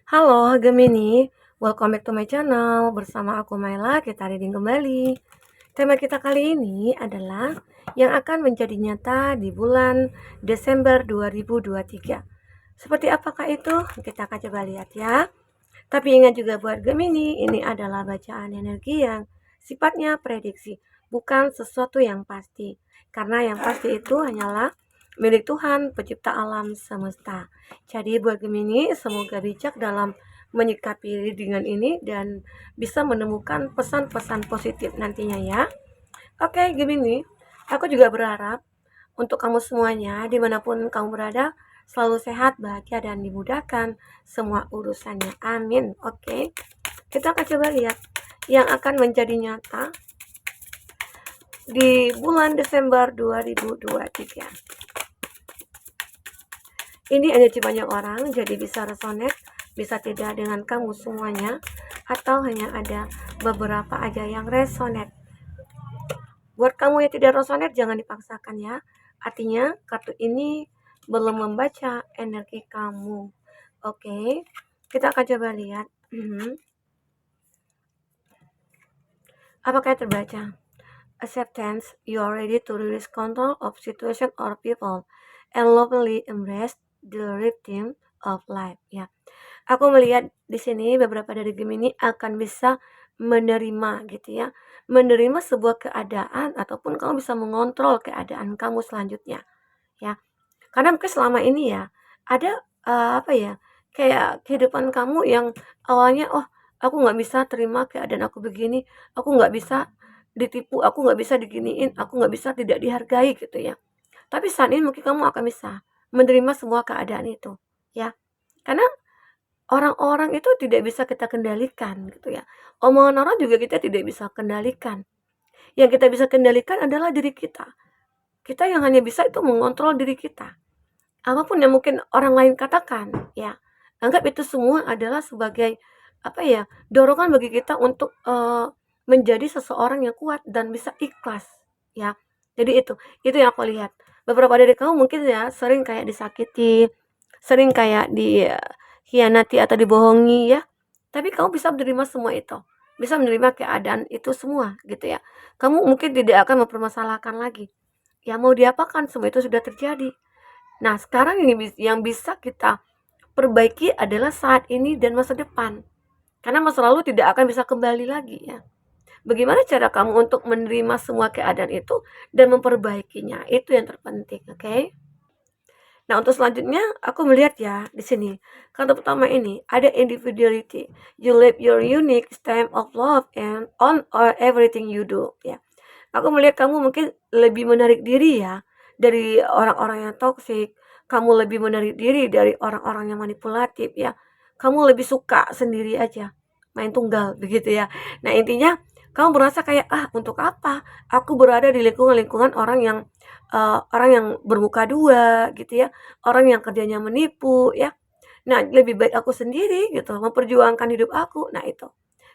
Halo Gemini, welcome back to my channel. Bersama aku Maila, kita reading kembali. Tema kita kali ini adalah yang akan menjadi nyata di bulan Desember 2023. Seperti apakah itu? Kita akan coba lihat ya. Tapi ingat juga buat Gemini, ini adalah bacaan energi yang sifatnya prediksi, bukan sesuatu yang pasti. Karena yang pasti itu hanyalah milik Tuhan, pencipta alam semesta. Jadi buat Gemini, semoga bijak dalam menyikapi readingan ini dan bisa menemukan pesan-pesan positif nantinya ya. Oke Gemini, aku juga berharap untuk kamu semuanya, dimanapun kamu berada, selalu sehat, bahagia, dan dimudahkan semua urusannya. Amin. Oke, kita akan coba lihat yang akan menjadi nyata di bulan Desember 2023. Ini energi banyak orang, jadi bisa resonate, bisa tidak dengan kamu semuanya, atau hanya ada beberapa aja yang resonate. Buat kamu yang tidak resonate, jangan dipaksakan ya. Artinya, kartu ini belum membaca energi kamu. Oke, kita akan coba lihat. Apakah terbaca? Acceptance, you are ready to release control of situation or people and lovingly embrace the rhythm of life. Ya, aku melihat di sini beberapa dari Gemini akan bisa menerima gitu ya, menerima sebuah keadaan ataupun kamu bisa mengontrol keadaan kamu selanjutnya ya. Karena mungkin selama ini ya ada apa ya, kayak kehidupan kamu yang awalnya, oh aku nggak bisa terima keadaan aku begini, aku nggak bisa ditipu, aku nggak bisa diginiin, aku nggak bisa tidak dihargai gitu ya. Tapi saat ini mungkin kamu akan bisa menerima semua keadaan itu ya. Karena orang-orang itu tidak bisa kita kendalikan gitu ya. Omongan orang juga kita tidak bisa kendalikan. Yang kita bisa kendalikan adalah diri kita. Kita yang hanya bisa itu mengontrol diri kita. Apapun yang mungkin orang lain katakan, ya, anggap itu semua adalah sebagai, apa ya, dorongan bagi kita untuk, menjadi seseorang yang kuat dan bisa ikhlas, ya. Jadi itu yang aku lihat. Beberapa dari kamu mungkin ya sering kayak disakiti, sering kayak dikhianati atau dibohongi ya, tapi kamu bisa menerima semua itu, bisa menerima keadaan itu semua gitu ya. Kamu mungkin tidak akan mempermasalahkan lagi, ya mau diapakan semua itu sudah terjadi. Nah, sekarang yang bisa kita perbaiki adalah saat ini dan masa depan. Karena masa lalu tidak akan bisa kembali lagi ya. Bagaimana cara kamu untuk menerima semua keadaan itu dan memperbaikinya? Itu yang terpenting, oke? Okay? Nah, untuk selanjutnya aku melihat ya di sini. Kata pertama ini ada individuality. You live your unique stamp of love and on or everything you do ya. Aku melihat kamu mungkin lebih menarik diri ya dari orang-orang yang toksik. Kamu lebih menarik diri dari orang-orang yang manipulatif ya. Kamu lebih suka sendiri aja, main tunggal begitu ya. Nah, intinya kamu merasa kayak, "Ah, untuk apa aku berada di lingkungan-lingkungan orang yang bermuka dua," gitu ya, orang yang kerjanya menipu ya. Nah, lebih baik aku sendiri gitu, memperjuangkan hidup aku. Nah, itu.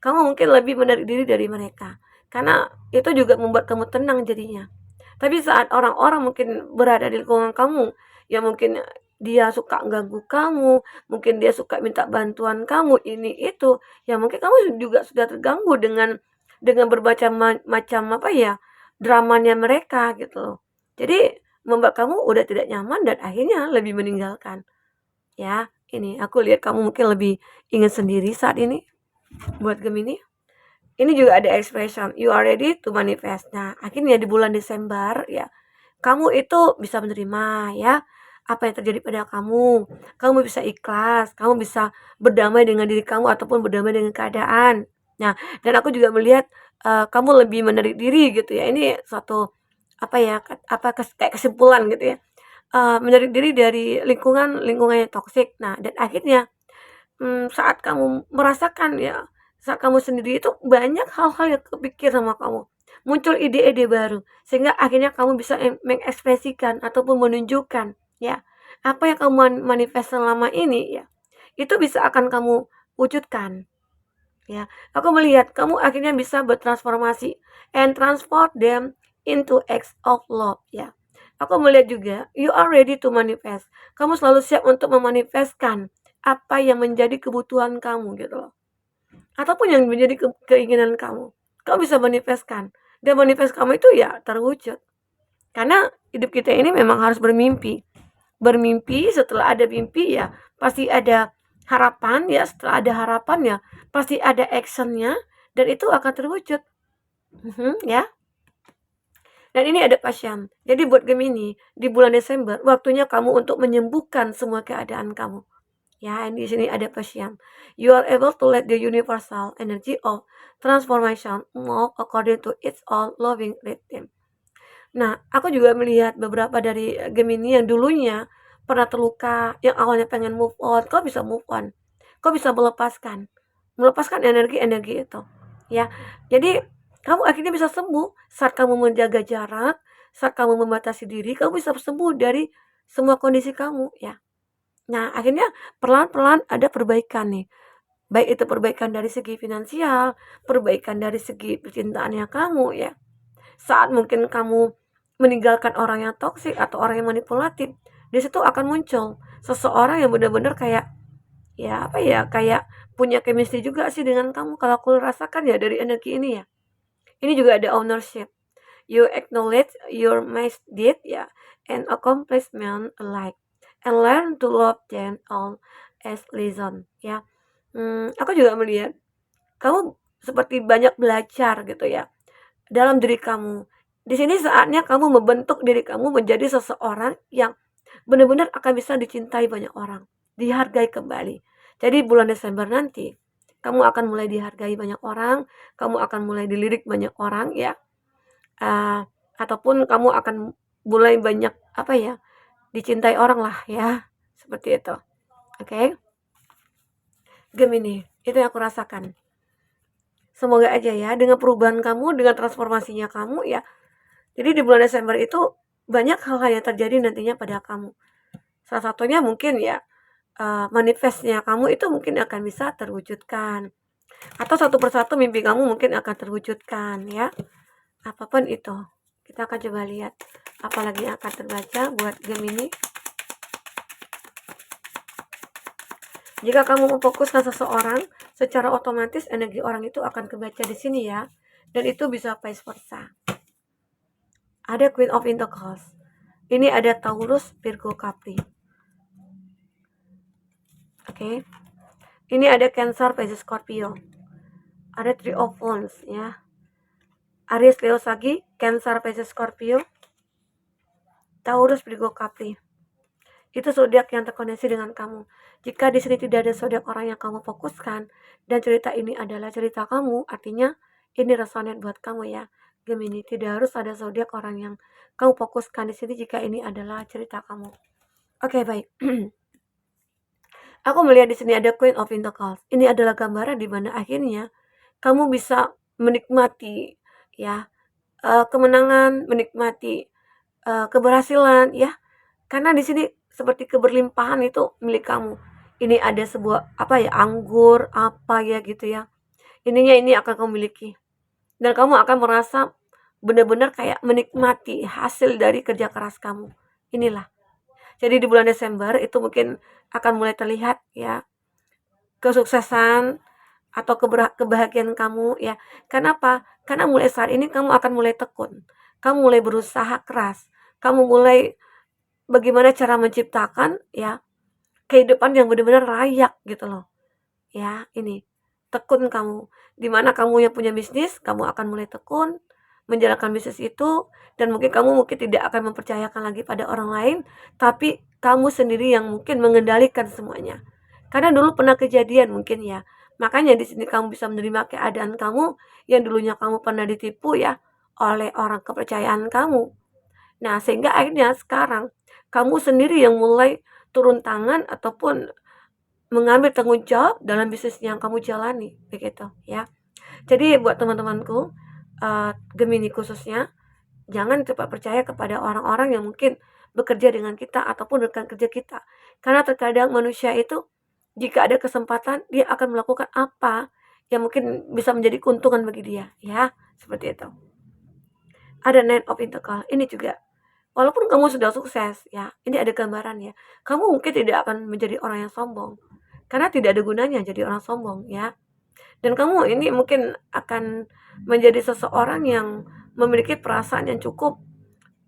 Kamu mungkin lebih menarik diri dari mereka. Karena itu juga membuat kamu tenang jadinya. Tapi saat orang-orang mungkin berada di lingkungan kamu, ya mungkin dia suka ganggu kamu, mungkin dia suka minta bantuan kamu ini itu, ya mungkin kamu juga sudah terganggu dengan berbaca macam apa ya, dramanya mereka gitu loh. Jadi membuat kamu udah tidak nyaman dan akhirnya lebih meninggalkan. Ya, ini aku lihat kamu mungkin lebih ingin sendiri saat ini buat Gemini. Ini juga ada expression, you are ready to manifest. Nah, akhirnya di bulan Desember ya, kamu itu bisa menerima ya apa yang terjadi pada kamu. Kamu bisa ikhlas, kamu bisa berdamai dengan diri kamu ataupun berdamai dengan keadaan. Nah, dan aku juga melihat kamu lebih menarik diri gitu ya. Ini suatu apa ya, kayak kesimpulan gitu ya. Menarik diri dari lingkungan yang toksik. Nah, dan akhirnya saat kamu merasakan ya, saat kamu sendiri itu banyak hal-hal yang kepikir sama kamu. Muncul ide-ide baru, sehingga akhirnya kamu bisa mengekspresikan ataupun menunjukkan ya, apa yang kamu manifest selama ini ya, itu bisa akan kamu wujudkan ya. Aku melihat kamu akhirnya bisa bertransformasi and transport them into acts of love ya. Aku melihat juga you are ready to manifest. Kamu selalu siap untuk memanifestkan apa yang menjadi kebutuhan kamu gitu loh. Ataupun yang menjadi keinginan kamu. Kamu bisa manifestkan. Dan manifest kamu itu ya terwujud. Karena hidup kita ini memang harus bermimpi. Bermimpi, setelah ada mimpi ya pasti ada harapan, ya setelah ada harapan ya pasti ada actionnya, dan itu akan terwujud. Ya. Dan ini ada pasien. Jadi buat Gemini, di bulan Desember waktunya kamu untuk menyembuhkan semua keadaan kamu. Ya, di sini ada pasien. You are able to let the universal energy of transformation move according to its own loving rhythm. Nah, aku juga melihat beberapa dari Gemini yang dulunya pernah terluka, yang awalnya pengen move on, kau bisa move on. Kau bisa melepaskan energi-energi itu. Ya, jadi kamu akhirnya bisa sembuh saat kamu menjaga jarak, saat kamu membatasi diri, kamu bisa sembuh dari semua kondisi kamu, ya. Nah, akhirnya pelan-pelan ada perbaikan nih. Baik itu perbaikan dari segi finansial, perbaikan dari segi percintaannya kamu, ya. Saat mungkin kamu meninggalkan orang yang toksik atau orang yang manipulatif, di situ akan muncul seseorang yang benar-benar kayak ya apa ya, kayak punya chemistry juga sih dengan kamu, kalau aku rasakan ya dari energi ini ya. Ini juga ada ownership. You acknowledge your misdeed ya, and accomplishment alike, and learn to love them all as lesson ya. Aku juga melihat kamu seperti banyak belajar gitu ya dalam diri kamu. Di sini saatnya kamu membentuk diri kamu menjadi seseorang yang benar-benar akan bisa dicintai banyak orang, dihargai kembali. Jadi bulan Desember nanti, kamu akan mulai dihargai banyak orang, kamu akan mulai dilirik banyak orang ya, ataupun kamu akan mulai banyak apa ya, dicintai orang lah ya, seperti itu. Oke, Gemini, itu yang aku rasakan. Semoga aja ya dengan perubahan kamu, dengan transformasinya kamu ya. Jadi di bulan Desember itu banyak hal-hal yang terjadi nantinya pada kamu. Salah satunya mungkin ya manifestnya kamu itu mungkin akan bisa terwujudkan. Atau satu persatu mimpi kamu mungkin akan terwujudkan ya. Apapun itu. Kita akan coba lihat apalagi yang akan terbaca buat Gemini. Jika kamu memfokuskan seseorang, secara otomatis energi orang itu akan kebaca di sini ya. Dan itu bisa vice versa. Ada Queen of Pentacles. Ini ada Taurus, Virgo, Capri. Oke. Ini ada Cancer, Pisces, Scorpio. Ada Three of Wands ya. Aries, Leo, Sagi, Cancer, Pisces, Scorpio, Taurus, Virgo, Capri. Itu zodiak yang terkoneksi dengan kamu. Jika di sini tidak ada zodiak orang yang kamu fokuskan dan cerita ini adalah cerita kamu, artinya ini resonate buat kamu ya. Gemini, tidak harus ada zodiak orang yang kamu fokuskan di sini jika ini adalah cerita kamu. Oke, baik. Aku melihat di sini ada Queen of Pentacles. Ini adalah gambaran di mana akhirnya kamu bisa menikmati ya kemenangan, menikmati keberhasilan ya. Karena di sini seperti keberlimpahan itu milik kamu. Ini ada sebuah apa ya, anggur apa ya gitu ya. Ininya ini akan kamu miliki. Dan kamu akan merasa benar-benar kayak menikmati hasil dari kerja keras kamu. Inilah. Jadi di bulan Desember itu mungkin akan mulai terlihat ya kesuksesan atau kebahagiaan kamu ya. Kenapa? Karena mulai saat ini kamu akan mulai tekun. Kamu mulai berusaha keras. Kamu mulai bagaimana cara menciptakan ya kehidupan yang benar-benar layak gitu loh. Ya, ini. Tekun kamu. Dimana kamu yang punya bisnis, kamu akan mulai tekun menjalankan bisnis itu, dan mungkin tidak akan mempercayakan lagi pada orang lain, tapi kamu sendiri yang mungkin mengendalikan semuanya. Karena dulu pernah kejadian mungkin ya. Makanya di sini kamu bisa menerima keadaan kamu yang dulunya kamu pernah ditipu ya oleh orang kepercayaan kamu. Nah, sehingga akhirnya sekarang kamu sendiri yang mulai turun tangan ataupun mengambil tanggung jawab dalam bisnis yang kamu jalani, begitu ya. Jadi buat teman-temanku, Gemini khususnya, jangan cepat percaya kepada orang-orang yang mungkin bekerja dengan kita ataupun rekan kerja kita. Karena terkadang manusia itu jika ada kesempatan dia akan melakukan apa yang mungkin bisa menjadi keuntungan bagi dia, ya, seperti itu. Ada Nine of Pentacles, ini juga walaupun kamu sudah sukses ya, ini ada gambaran ya. Kamu mungkin tidak akan menjadi orang yang sombong. karena tidak ada gunanya jadi orang sombong ya. Dan kamu ini mungkin akan menjadi seseorang yang memiliki perasaan yang cukup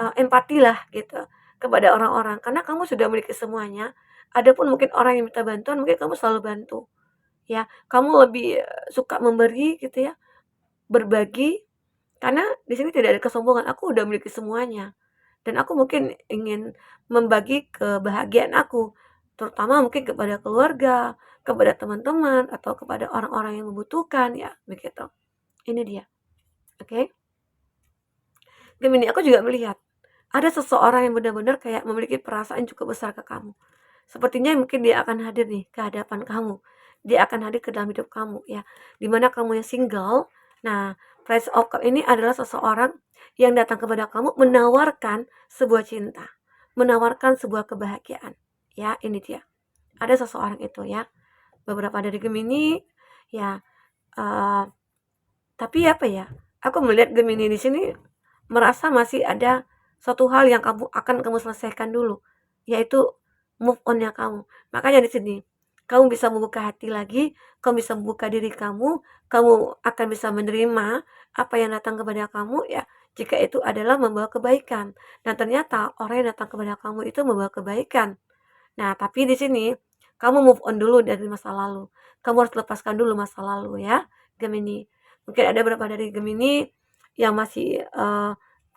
empati lah gitu kepada orang-orang, karena kamu sudah memiliki semuanya. Adapun mungkin orang yang minta bantuan, mungkin kamu selalu bantu ya. Kamu lebih suka memberi gitu ya, berbagi, karena di sini tidak ada kesombongan. Aku udah memiliki semuanya dan aku mungkin ingin membagi kebahagiaan aku, terutama mungkin kepada keluarga, kepada teman-teman, atau kepada orang-orang yang membutuhkan ya, begitu. Ini dia, oke? Gemini, aku juga melihat ada seseorang yang benar-benar kayak memiliki perasaan cukup besar ke kamu. Sepertinya mungkin dia akan hadir nih ke hadapan kamu. Dia akan hadir ke dalam hidup kamu ya. Dimana kamu yang single. Nah, Prince of Cup ini adalah seseorang yang datang kepada kamu menawarkan sebuah cinta, menawarkan sebuah kebahagiaan. Ya, ini dia. Ada seseorang itu ya. Beberapa dari Gemini ya, uh, tapi apa ya? Aku melihat Gemini di sini merasa masih ada suatu hal yang kamu selesaikan dulu, yaitu move on-nya kamu. Makanya di sini kamu bisa membuka hati lagi, kamu bisa membuka diri kamu akan bisa menerima apa yang datang kepada kamu ya, jika itu adalah membawa kebaikan. Dan ternyata orang yang datang kepada kamu itu membawa kebaikan. Nah, tapi di sini kamu move on dulu dari masa lalu. Kamu harus lepaskan dulu masa lalu ya, Gemini. Mungkin ada beberapa dari Gemini yang masih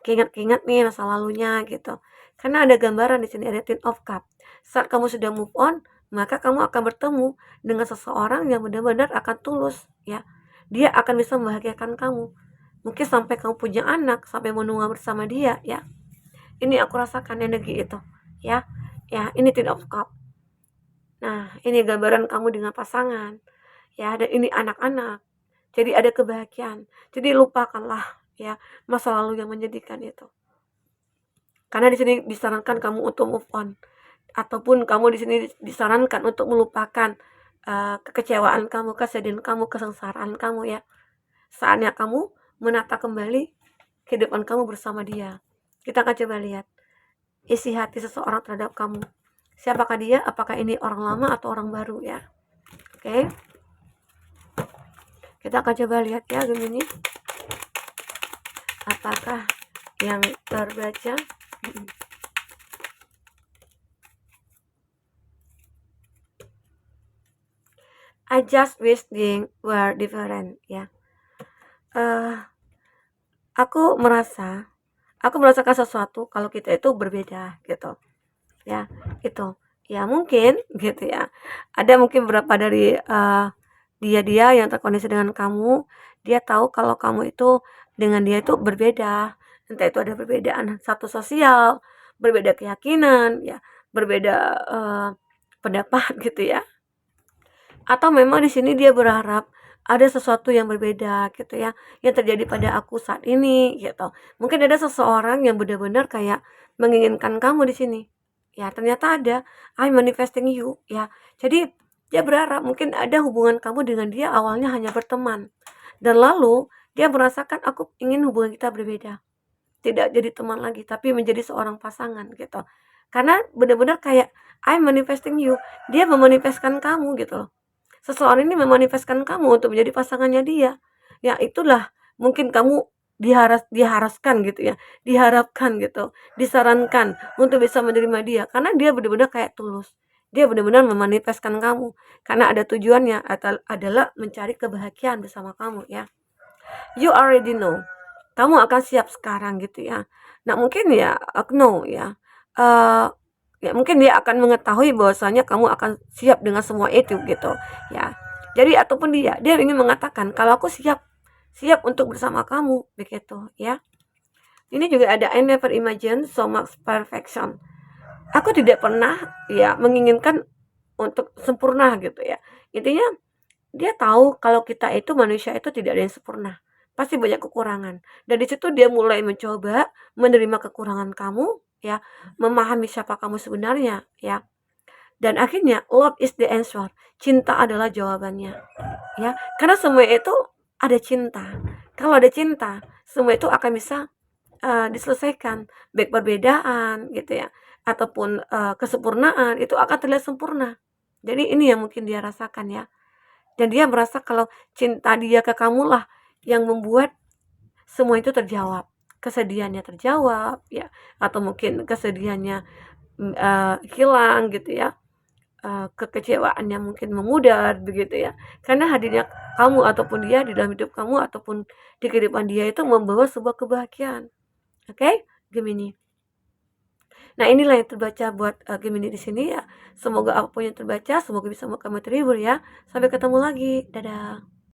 keingat-keingat nih masa lalunya gitu. Karena ada gambaran di sini, ada Ten of Cup. Saat kamu sudah move on, maka kamu akan bertemu dengan seseorang yang benar-benar akan tulus ya. Dia akan bisa membahagiakan kamu. Mungkin sampai kamu punya anak, sampai menunggu bersama dia ya. Ini aku rasakan energi itu ya. Ya, ini Ten of Cup. Nah, ini gambaran kamu dengan pasangan ya, dan ini anak-anak. Jadi ada kebahagiaan. Jadi lupakanlah ya masa lalu yang menyedihkan itu. Karena di sini disarankan kamu untuk move on, ataupun kamu di sini disarankan untuk melupakan kekecewaan kamu, kesedihan kamu, kesengsaraan kamu ya. Saatnya kamu menata kembali kehidupan kamu bersama dia. Kita akan coba lihat isi hati seseorang terhadap kamu. Siapakah dia? Apakah ini orang lama atau orang baru ya? Oke. Kita akan coba lihat ya Gemini. Apakah yang terbaca? I just wish things were different ya. Aku merasakan sesuatu kalau kita itu berbeda gitu ya. Itu ya mungkin gitu ya, ada mungkin beberapa dari dia yang terkoneksi dengan kamu, dia tahu kalau kamu itu dengan dia itu berbeda, entah itu ada perbedaan satu sosial, berbeda keyakinan ya, berbeda pendapat gitu ya, atau memang di sini dia berharap ada sesuatu yang berbeda gitu ya, yang terjadi pada aku saat ini gitu. Mungkin ada seseorang yang benar-benar kayak menginginkan kamu di sini. Ya, ternyata ada I manifesting you ya. Jadi dia berharap mungkin ada hubungan kamu dengan dia awalnya hanya berteman. Dan lalu dia merasakan aku ingin hubungan kita berbeda. Tidak jadi teman lagi, tapi menjadi seorang pasangan gitu. Karena benar-benar kayak I manifesting you. Dia memanifestkan kamu gitu loh. Seseorang ini memanifestkan kamu untuk menjadi pasangannya dia. Ya itulah mungkin kamu diharapkan gitu ya, diharapkan gitu, disarankan untuk bisa menerima dia karena dia benar-benar kayak tulus. Dia benar-benar memanifestkan kamu karena ada tujuannya adalah mencari kebahagiaan bersama kamu ya. You already know. Kamu akan siap sekarang gitu ya. Nah, mungkin ya know ya. Uh, ya mungkin dia akan mengetahui bahwasanya kamu akan siap dengan semua itu gitu ya. Jadi ataupun dia ingin mengatakan kalau aku siap untuk bersama kamu begitu ya. Ini juga ada I never imagine so much perfection. Aku tidak pernah ya menginginkan untuk sempurna gitu ya. Intinya dia tahu kalau kita itu manusia itu tidak ada yang sempurna. Pasti banyak kekurangan. Dan di situ dia mulai mencoba menerima kekurangan kamu ya, memahami siapa kamu sebenarnya ya. Dan akhirnya love is the answer. Cinta adalah jawabannya. Ya, karena semua itu ada cinta. Kalau ada cinta, semua itu akan bisa diselesaikan, baik perbedaan gitu ya, ataupun kesempurnaan itu akan terlihat sempurna. Jadi ini yang mungkin dia rasakan ya. Dan dia merasa kalau cinta dia ke kamu lah yang membuat semua itu terjawab. Kesedihannya terjawab ya, atau mungkin kesedihannya hilang gitu ya. Kekecewaannya mungkin memudar begitu ya. Karena hadirnya kamu ataupun dia di dalam hidup kamu ataupun di kehidupan dia itu membawa sebuah kebahagiaan. Oke, Gemini. Nah, inilah yang terbaca buat Gemini di sini ya. Semoga apapun yang terbaca, semoga bisa membuat kamu terhibur ya. Sampai ketemu lagi. Dadah.